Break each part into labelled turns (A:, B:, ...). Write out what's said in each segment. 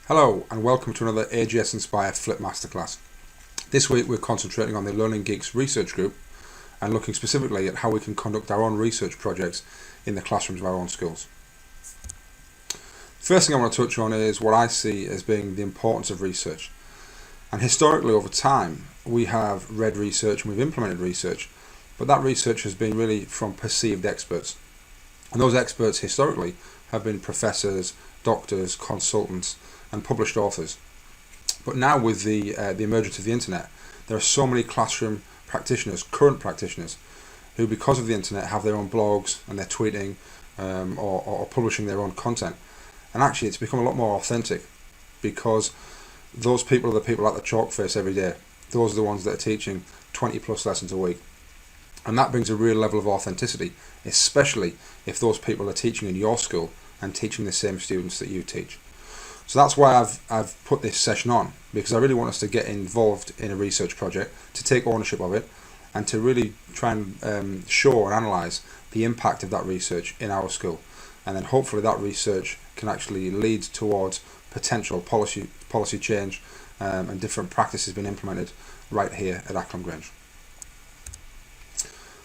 A: Hello and welcome to another AGS Inspire Flip Masterclass. This week we're concentrating on the Learning Geeks Research Group and looking specifically at how we can conduct our own research projects in the classrooms of our own schools. First thing I want to touch on is what I see as being the importance of research. And historically over time we have read research and we've implemented research, but that research has been really from perceived experts. And those experts historically have been professors, doctors, consultants and published authors. But now with the emergence of the internet, there are so many classroom practitioners, current practitioners, who because of the internet have their own blogs and they're tweeting or publishing their own content. And actually it's become a lot more authentic because those people are the people at the chalk face every day. Those are the ones that are teaching 20 plus lessons a week. And that brings a real level of authenticity, especially if those people are teaching in your school and teaching the same students that you teach. So that's why I've put this session on, because I really want us to get involved in a research project, to take ownership of it, and to really try and show and analyse the impact of that research in our school. And then hopefully that research can actually lead towards potential policy change and different practices being implemented right here at Acklam Grange.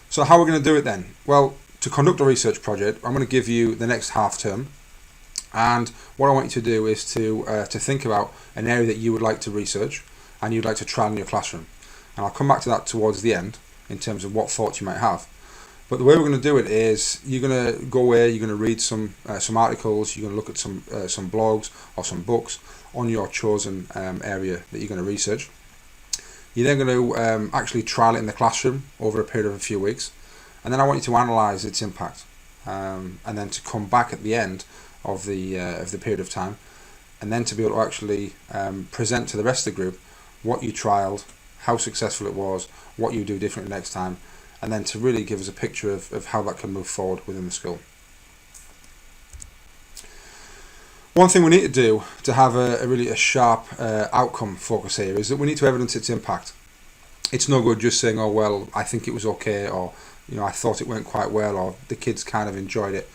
A: So how are we going to do it then? Well, to conduct a research project, I'm going to give you the next half term. And what I want you to do is to think about an area that you would like to research and you'd like to trial in your classroom. And I'll come back to that towards the end in terms of what thoughts you might have. But the way we're going to do it is you're going to go away, you're going to read some articles, you're going to look at some blogs or some books on your chosen area that you're going to research. You're then going to actually trial it in the classroom over a period of a few weeks. And then I want you to analyse its impact and then to come back at the end of the period of time, and then to be able to actually present to the rest of the group what you trialed, how successful it was, what you do differently next time, and then to really give us a picture of how that can move forward within the school. One thing we need to do to have a really sharp outcome focus here is that we need to evidence its impact. It's no good just saying, oh well, I think it was okay, or I thought it went quite well, or the kids kind of enjoyed it.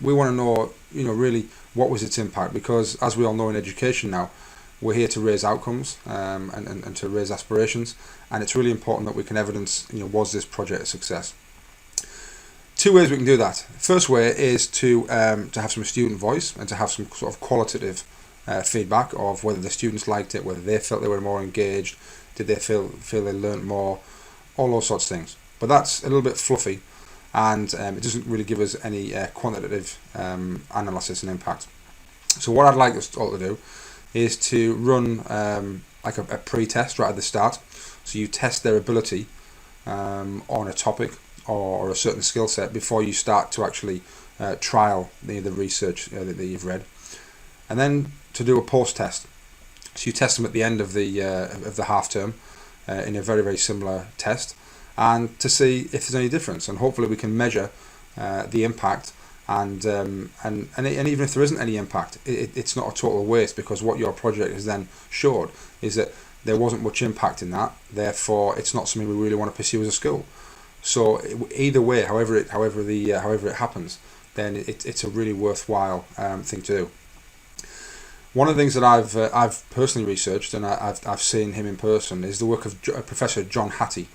A: We want to know, really what was its impact, because as we all know in education now, we're here to raise outcomes and to raise aspirations, and it's really important that we can evidence, was this project a success? Two ways we can do that. First way is to have some student voice and to have some sort of qualitative feedback of whether the students liked it, whether they felt they were more engaged, did they feel they learnt more, all those sorts of things. But that's a little bit fluffy, and it doesn't really give us any quantitative analysis and impact. So what I'd like us all to do is to run like a pre-test right at the start. So you test their ability on a topic or a certain skill set before you start to actually trial the research that you've read, and then to do a post-test. So you test them at the end of the half term in a very, very similar test, and to see if there's any difference, and hopefully we can measure the impact, and even if there isn't any impact, it's not a total waste, because what your project has then showed is that there wasn't much impact in that, therefore it's not something we really want to pursue as a school. So either way, however it happens, then it's a really worthwhile thing to do. One of the things that I've personally researched, and I've seen him in person, is the work of Professor John Hattie.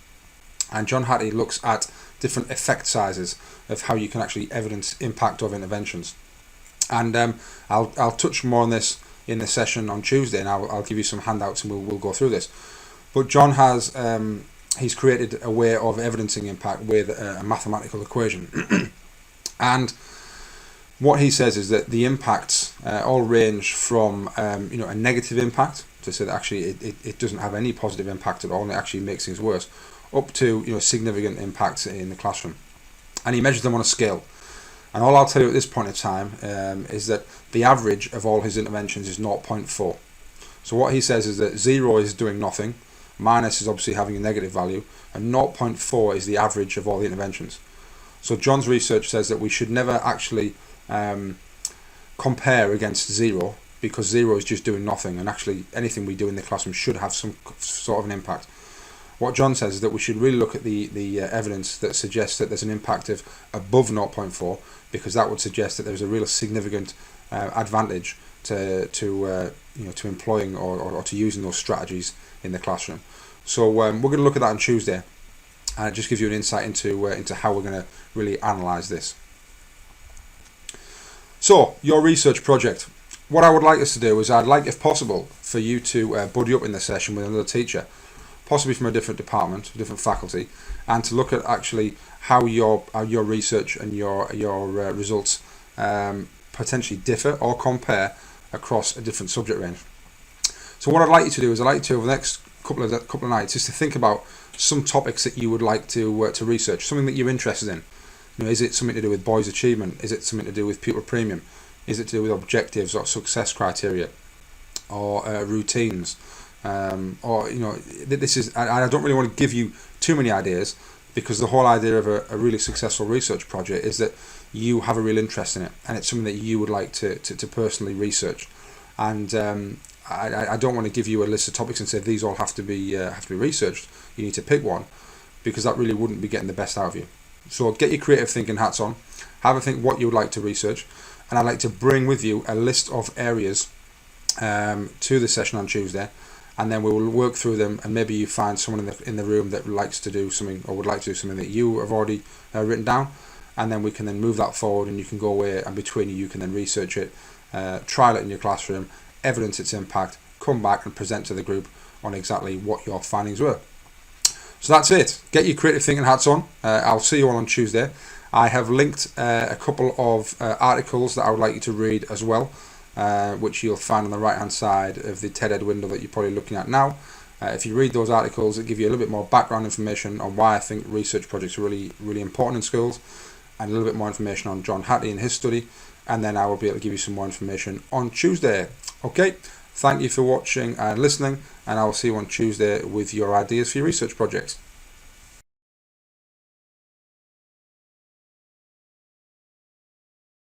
A: And John Hattie looks at different effect sizes of how you can actually evidence impact of interventions. And I'll touch more on this in the session on Tuesday, and I'll give you some handouts and we'll go through this. But John has he's created a way of evidencing impact with a mathematical equation. And what he says is that the impacts all range from a negative impact, to say that actually it doesn't have any positive impact at all and it actually makes things worse, up to significant impacts in the classroom, and he measures them on a scale. And all I'll tell you at this point in time is that the average of all his interventions is 0.4. So what he says is that 0 is doing nothing, minus is obviously having a negative value, and 0.4 is the average of all the interventions. So John's research says that we should never actually compare against 0, because 0 is just doing nothing, and actually anything we do in the classroom should have some sort of an impact. What John says is that we should really look at the evidence that suggests that there's an impact of above 0.4, because that would suggest that there's a real significant advantage to employing or to using those strategies in the classroom. So we're going to look at that on Tuesday, and it just gives you an insight into how we're going to really analyse this. So your research project. What I would like us to do is I'd like, if possible, for you to buddy up in this session with another teacher, possibly from a different department, a different faculty, and to look at actually how your research and your results potentially differ or compare across a different subject range. So what I'd like you to do is I'd like you to, over the next couple of nights, is to think about some topics that you would like to research, something that you're interested in. Is it something to do with boys' achievement? Is it something to do with pupil premium? Is it to do with objectives or success criteria, or routines? This is. I don't really want to give you too many ideas, because the whole idea of a really successful research project is that you have a real interest in it, and it's something that you would like to personally research. And I don't want to give you a list of topics and say these all have to be researched. You need to pick one, because that really wouldn't be getting the best out of you. So get your creative thinking hats on, have a think what you would like to research, and I'd like to bring with you a list of areas to the session on Tuesday, and then we will work through them, and maybe you find someone in the room that likes to do something or would like to do something that you have already written down, and then we can then move that forward, and you can go away, and between you can then research it, trial it in your classroom, evidence its impact, come back and present to the group on exactly what your findings were. So that's it. Get your creative thinking hats on. I'll see you all on Tuesday. I have linked a couple of articles that I would like you to read as well, which you'll find on the right hand side of the TED Ed window that you're probably looking at now. If you read those articles, it give you a little bit more background information on why I think research projects are really, really important in schools, and a little bit more information on John Hattie and his study, and then I will be able to give you some more information on Tuesday. Okay, thank you for watching and listening, and I will see you on Tuesday with your ideas for your research projects.